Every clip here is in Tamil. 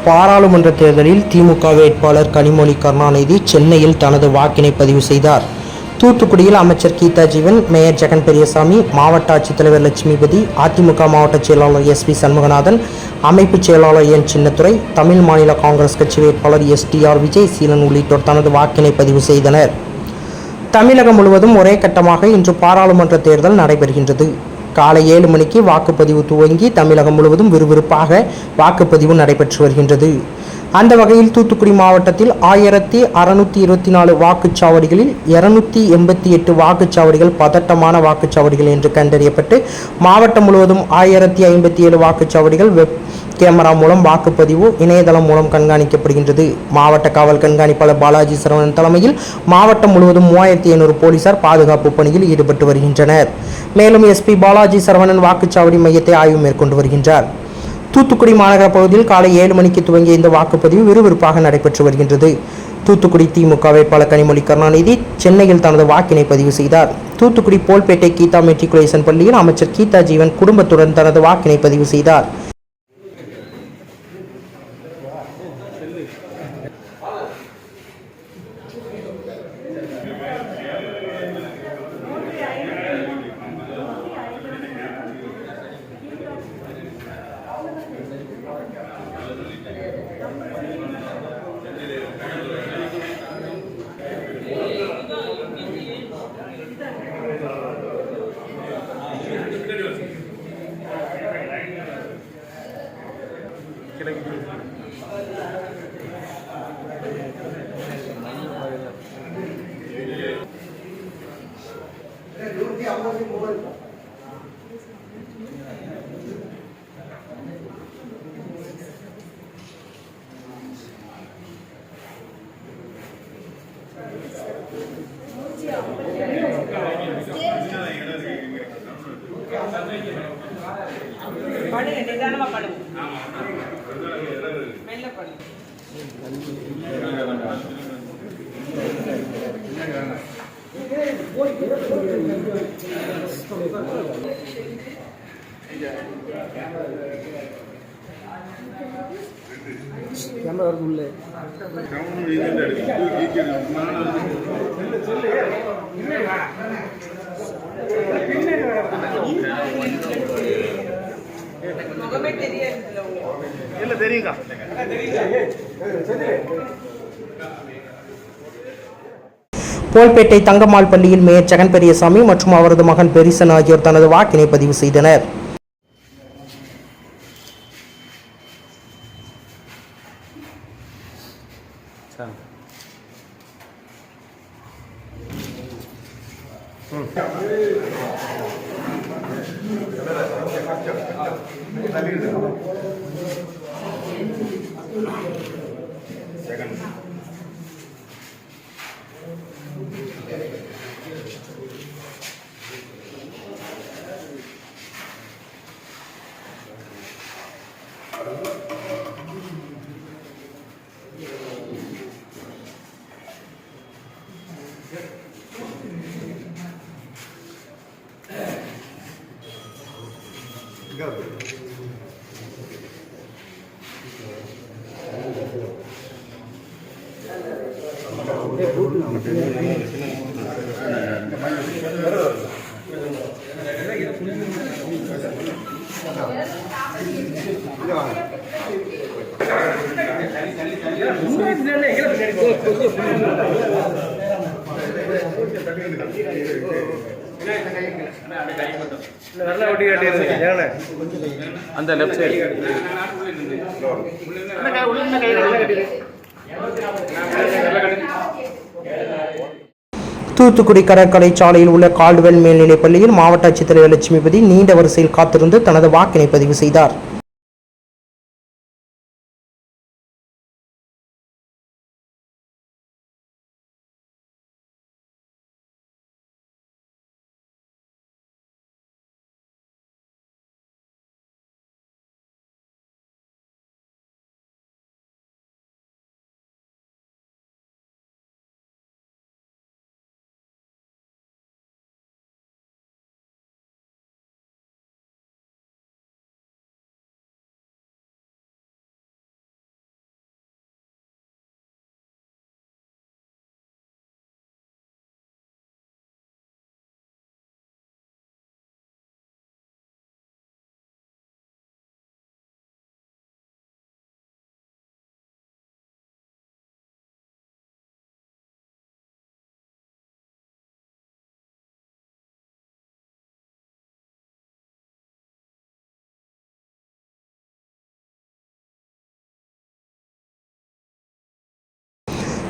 பாராளுமன்ற தேர்தலில் திமுக வேட்பாளர் கனிமொழி கருணாநிதி சென்னையில் தனது வாக்கினை பதிவு செய்தார். தூத்துக்குடியில் அமைச்சர் கீதா ஜீவன், மேயர் ஜெகன் பெரியசாமி, மாவட்ட ஆட்சித்தலைவர் லட்சுமிபதி, அதிமுக மாவட்ட செயலாளர் எஸ்.வி. சண்முகநாதன், அமைப்பு செயலாளர் என். சின்னத்துரை, தமிழ் மாநில காங்கிரஸ் கட்சி வேட்பாளர் எஸ்.டி.ஆர். விஜயசீலன் உள்ளிட்டோர் தனது வாக்கினை பதிவு செய்தனர். தமிழகம் முழுவதும் ஒரே கட்டமாக இன்று பாராளுமன்ற தேர்தல் நடைபெறுகின்றது. காலை 7 மணிக்கு வாக்குப்பதிவு துவங்கி தமிழகம் முழுவதும் விறுவிறுப்பாக வாக்குப்பதிவு நடைபெற்று வருகின்றது. அந்த வகையில் தூத்துக்குடி மாவட்டத்தில் 1624 வாக்குச்சாவடிகளில் 288 வாக்குச்சாவடிகள் பதட்டமான வாக்குச்சாவடிகள் என்று கண்டறியப்பட்டு மாவட்டம் முழுவதும் 1057 வாக்குச்சாவடிகள் வெப் கேமரா மூலம் வாக்குப்பதிவு இணையதளம் மூலம் கண்காணிக்கப்படுகின்றது. மாவட்ட காவல் கண்காணிப்பாளர் பாலாஜி சரவணன் தலைமையில் மாவட்டம் முழுவதும் 3500 போலீசார் பாதுகாப்பு பணியில் ஈடுபட்டு வருகின்றனர். மேலும் எஸ்பி பாலாஜி சரவணன் வாக்குச்சாவடி மையத்தை ஆய்வு மேற்கொண்டு வருகின்றார். தூத்துக்குடி மாநகர பகுதியில் காலை 7 மணிக்கு துவங்கிய இந்த வாக்குப்பதிவு விறுவிறுப்பாக நடைபெற்று வருகின்றது. தூத்துக்குடி திமுக வேட்பாளர் கனிமொழி கருணாநிதி சென்னையில் தனது வாக்கினை பதிவு செய்தார். தூத்துக்குடி போல்பேட்டை கீதா மெட்ரிகுலேஷன் பள்ளியில் அமைச்சர் கீதா ஜீவன் குடும்பத்துடன் தனது வாக்கினை பதிவு செய்தார். போல்பேட்டை தங்கம்மாள் பள்ளியில் மேயர் ஜெகன் பெரியசாமி மற்றும் அவரது மகன் பெரிசன் ஆகியோர் தனது வாக்கினை பதிவு செய்தனர். அந்த லெஃப்ட் சைடு தூத்துக்குடி கடற்கரை சாலையில் உள்ள கால்டுவெல் மேல்நிலைப் பள்ளியில் மாவட்ட ஆட்சித்தலைவர் லட்சுமிபதி நீண்ட வரிசையில் காத்திருந்து தனது வாக்கினை பதிவு செய்தார்.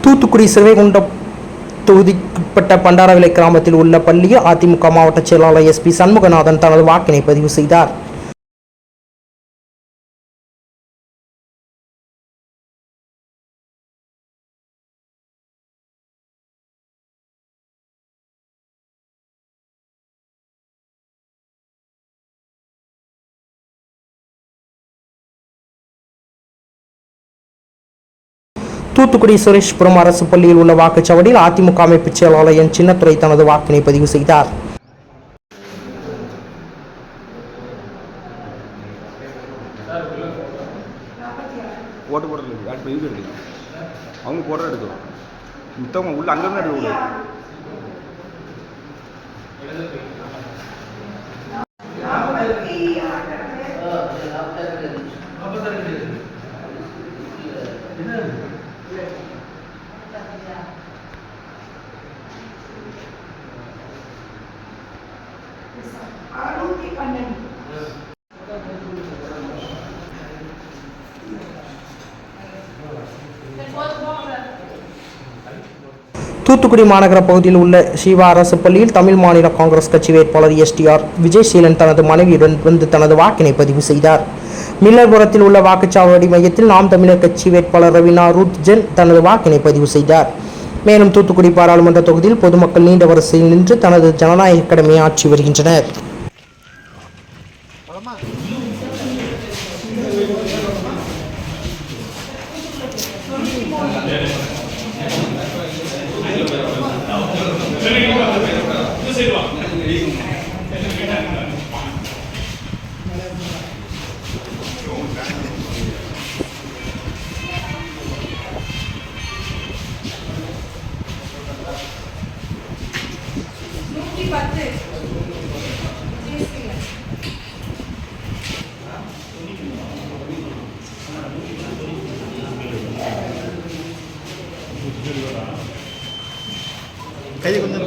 தூத்துக்குடி சிறுவைகுண்டம் தொகுதிக்குட்பட்ட பண்டாரவிளை கிராமத்தில் உள்ள பள்ளியில் அதிமுக மாவட்ட செயலாளர் SP சண்முகநாதன் தனது வாக்கினை பதிவு செய்தார். தூத்துக்குடி சுரேஷ்புரம் அரசு பள்ளியில் உள்ள வாக்குச்சாவடியில் அதிமுக அமைப்பு செயலாளர் என் சின்னத்துரை தனது வாக்கினை பதிவு செய்தார். தூத்துக்குடி மாநகர பகுதியில் உள்ள சிவா அரசு பள்ளியில் தமிழ் மாநில காங்கிரஸ் கட்சி வேட்பாளர் STR விஜயசீலன் தனது மனைவியுடன் வந்து தனது வாக்கினை பதிவு செய்தார். மில்லர்புரத்தில் உள்ள வாக்குச்சாவடி மையத்தில் நாம் தமிழர் கட்சி வேட்பாளர் ரவீனா ரூத்ஜென் தனது வாக்கினை பதிவு செய்தார். மேலும் தூத்துக்குடி பாராளுமன்ற தொகுதியில் பொதுமக்கள் நீண்ட வரிசையில் நின்று தனது ஜனநாயக கடமையை ஆற்றி வருகின்றனர். கையை கொஞ்சம்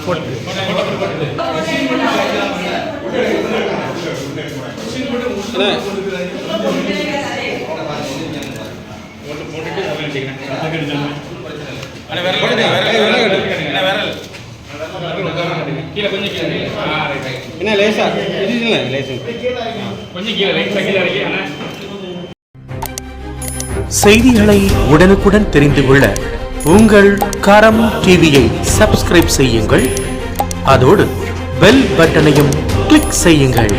போட்டு செய்திகளை உடனுக்குடன் தெரிந்து கொள்ள உங்கள் கரம் டிவியை சப்ஸ்கிரைப் செய்யுங்கள். அதோடு பெல் பட்டனையும் கிளிக் செய்யுங்கள்.